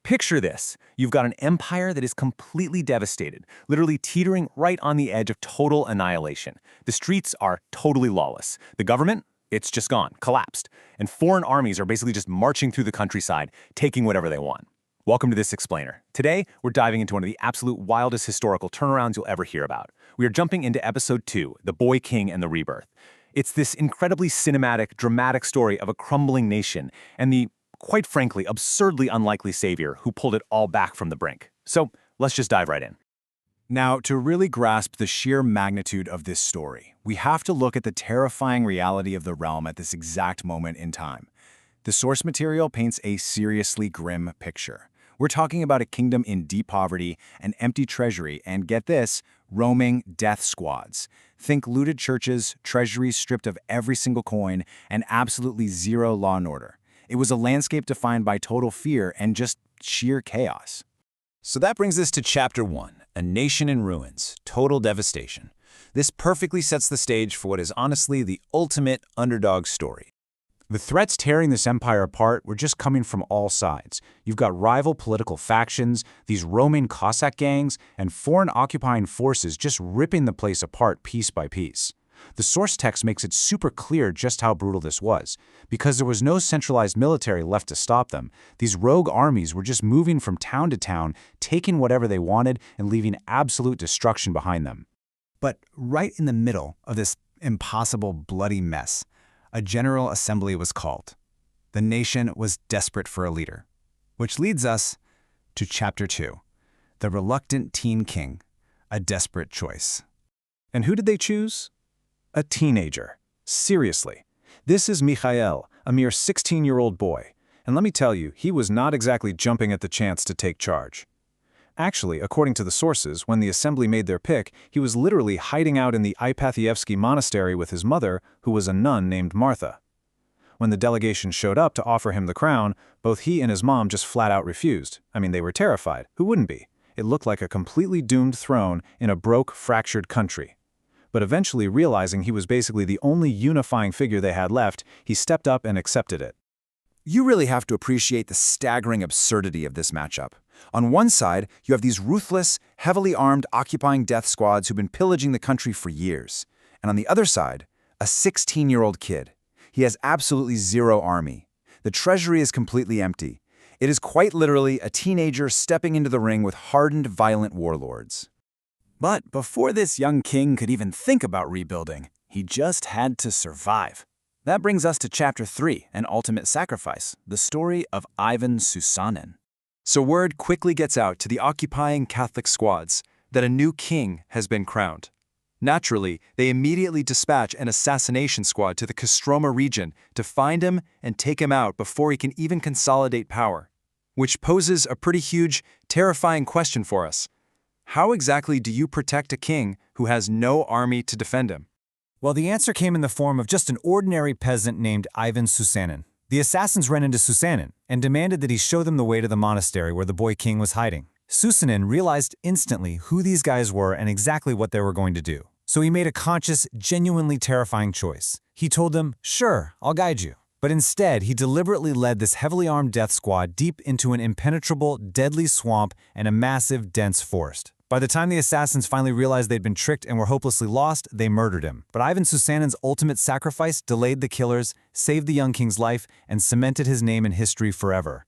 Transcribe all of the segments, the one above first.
Picture this. You've got an empire that is completely devastated, literally teetering right on the edge of total annihilation. The streets are totally lawless. The government? It's just gone, collapsed. And foreign armies are basically just marching through the countryside, taking whatever they want. Welcome to This Explainer. Today, we're diving into one of the absolute wildest historical turnarounds you'll ever hear about. We are jumping into Episode 2, The Boy King and the Rebirth. It's this incredibly cinematic, dramatic story of a crumbling nation and the, quite frankly, absurdly unlikely savior who pulled it all back from the brink. So, let's just dive right in. Now, to really grasp the sheer magnitude of this story, we have to look at the terrifying reality of the realm at this exact moment in time. The source material paints a seriously grim picture. We're talking about a kingdom in deep poverty, an empty treasury, and get this, roaming death squads. Think looted churches, treasuries stripped of every single coin, and absolutely zero law and order. It was a landscape defined by total fear and just sheer chaos. So that brings us to Chapter 1, A Nation in Ruins, Total Devastation. This perfectly sets the stage for what is honestly the ultimate underdog story. The threats tearing this empire apart were just coming from all sides. You've got rival political factions, these roaming Cossack gangs, and foreign occupying forces just ripping the place apart piece by piece. The source text makes it super clear just how brutal this was. Because there was no centralized military left to stop them, these rogue armies were just moving from town to town, taking whatever they wanted and leaving absolute destruction behind them. But right in the middle of this impossible, bloody mess, a general assembly was called. The nation was desperate for a leader. Which leads us to Chapter 2, The Reluctant Teen King, a Desperate Choice. And who did they choose? A teenager. Seriously. This is Mikhail, a mere 16-year-old boy. And let me tell you, he was not exactly jumping at the chance to take charge. Actually, according to the sources, when the assembly made their pick, he was literally hiding out in the Ipathievsky monastery with his mother, who was a nun named Martha. When the delegation showed up to offer him the crown, both he and his mom just flat out refused. I mean, they were terrified. Who wouldn't be? It looked like a completely doomed throne in a broke, fractured country. But eventually realizing he was basically the only unifying figure they had left, he stepped up and accepted it. You really have to appreciate the staggering absurdity of this matchup. On one side, you have these ruthless, heavily armed occupying death squads who've been pillaging the country for years. And on the other side, a 16-year-old kid. He has absolutely zero army. The treasury is completely empty. It is quite literally a teenager stepping into the ring with hardened, violent warlords. But before this young king could even think about rebuilding, he just had to survive. That brings us to Chapter 3, An Ultimate Sacrifice, the story of Ivan Susanin. So word quickly gets out to the occupying Catholic squads that a new king has been crowned. Naturally, they immediately dispatch an assassination squad to the Kostroma region to find him and take him out before he can even consolidate power. Which poses a pretty huge, terrifying question for us. How exactly do you protect a king who has no army to defend him? Well, the answer came in the form of just an ordinary peasant named Ivan Susanin. The assassins ran into Susanin and demanded that he show them the way to the monastery where the boy king was hiding. Susanin realized instantly who these guys were and exactly what they were going to do. So he made a conscious, genuinely terrifying choice. He told them, "Sure, I'll guide you." But instead, he deliberately led this heavily armed death squad deep into an impenetrable, deadly swamp and a massive, dense forest. By the time the assassins finally realized they'd been tricked and were hopelessly lost, they murdered him. But Ivan Susanin's ultimate sacrifice delayed the killers, saved the young king's life, and cemented his name in history forever.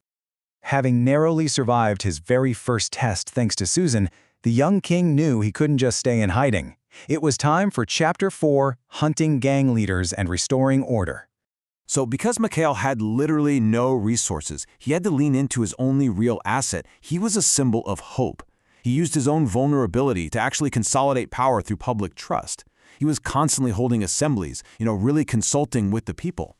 Having narrowly survived his very first test thanks to Susan, the young king knew he couldn't just stay in hiding. It was time for Chapter 4, Hunting Gang Leaders and Restoring Order. So because Mikhail had literally no resources, he had to lean into his only real asset. He was a symbol of hope. He used his own vulnerability to actually consolidate power through public trust. He was constantly holding assemblies, really consulting with the people.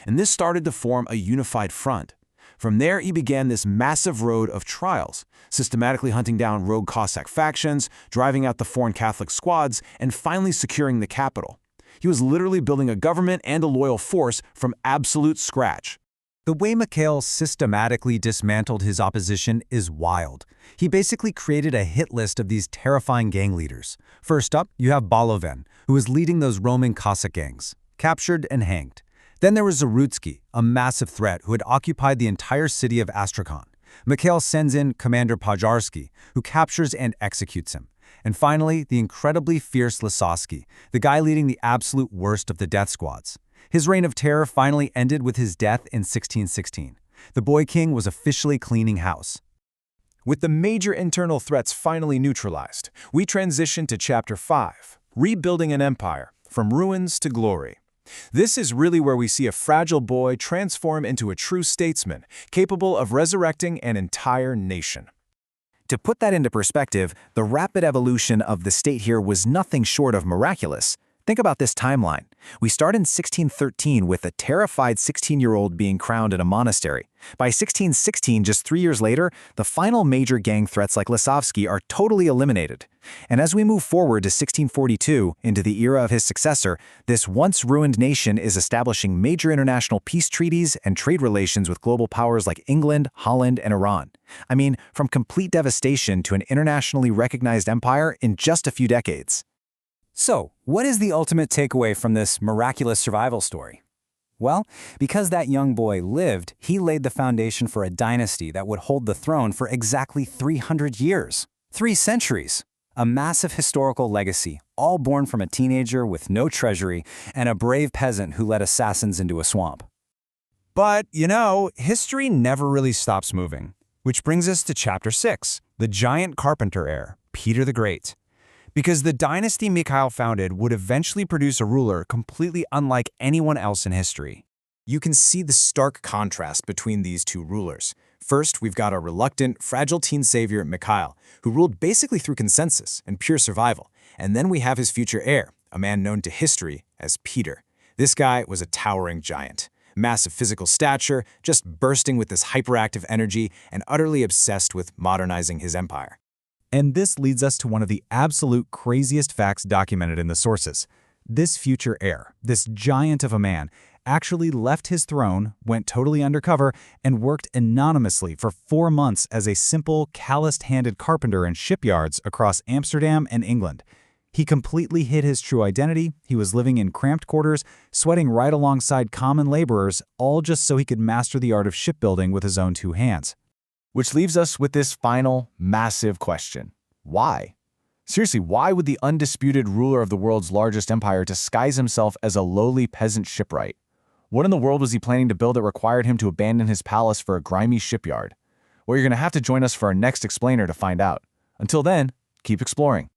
And this started to form a unified front. From there, he began this massive road of trials, systematically hunting down rogue Cossack factions, driving out the foreign Catholic squads, and finally securing the capital. He was literally building a government and a loyal force from absolute scratch. The way Mikhail systematically dismantled his opposition is wild. He basically created a hit list of these terrifying gang leaders. First up, you have Boloven, who was leading those roaming Cossack gangs, captured and hanged. Then there was Zarutsky, a massive threat who had occupied the entire city of Astrakhan. Mikhail sends in Commander Podjarski, who captures and executes him. And finally, the incredibly fierce Lisowski, the guy leading the absolute worst of the death squads. His reign of terror finally ended with his death in 1616. The boy king was officially cleaning house. With the major internal threats finally neutralized, we transition to Chapter 5, Rebuilding an Empire, from Ruins to Glory. This is really where we see a fragile boy transform into a true statesman, capable of resurrecting an entire nation. To put that into perspective, the rapid evolution of the state here was nothing short of miraculous. Think about this timeline. We start in 1613 with a terrified 16-year-old being crowned in a monastery. By 1616, just 3 years later, the final major gang threats like Lisowski are totally eliminated. And as we move forward to 1642, into the era of his successor, this once-ruined nation is establishing major international peace treaties and trade relations with global powers like England, Holland, and Iran. I mean, from complete devastation to an internationally recognized empire in just a few decades. So, what is the ultimate takeaway from this miraculous survival story? Well, because that young boy lived, he laid the foundation for a dynasty that would hold the throne for exactly 300 years. 3 centuries. A massive historical legacy, all born from a teenager with no treasury and a brave peasant who led assassins into a swamp. But, history never really stops moving. Which brings us to Chapter 6, the giant carpenter heir, Peter the Great. Because the dynasty Mikhail founded would eventually produce a ruler completely unlike anyone else in history. You can see the stark contrast between these two rulers. First, we've got a reluctant, fragile teen savior, Mikhail, who ruled basically through consensus and pure survival. And then we have his future heir, a man known to history as Peter. This guy was a towering giant. Massive physical stature, just bursting with this hyperactive energy and utterly obsessed with modernizing his empire. And this leads us to one of the absolute craziest facts documented in the sources. This future heir, this giant of a man, actually left his throne, went totally undercover, and worked anonymously for 4 months as a simple, calloused-handed carpenter in shipyards across Amsterdam and England. He completely hid his true identity, he was living in cramped quarters, sweating right alongside common laborers, all just so he could master the art of shipbuilding with his own 2 hands. Which leaves us with this final, massive question. Why? Seriously, why would the undisputed ruler of the world's largest empire disguise himself as a lowly peasant shipwright? What in the world was he planning to build that required him to abandon his palace for a grimy shipyard? Well, you're going to have to join us for our next explainer to find out. Until then, keep exploring.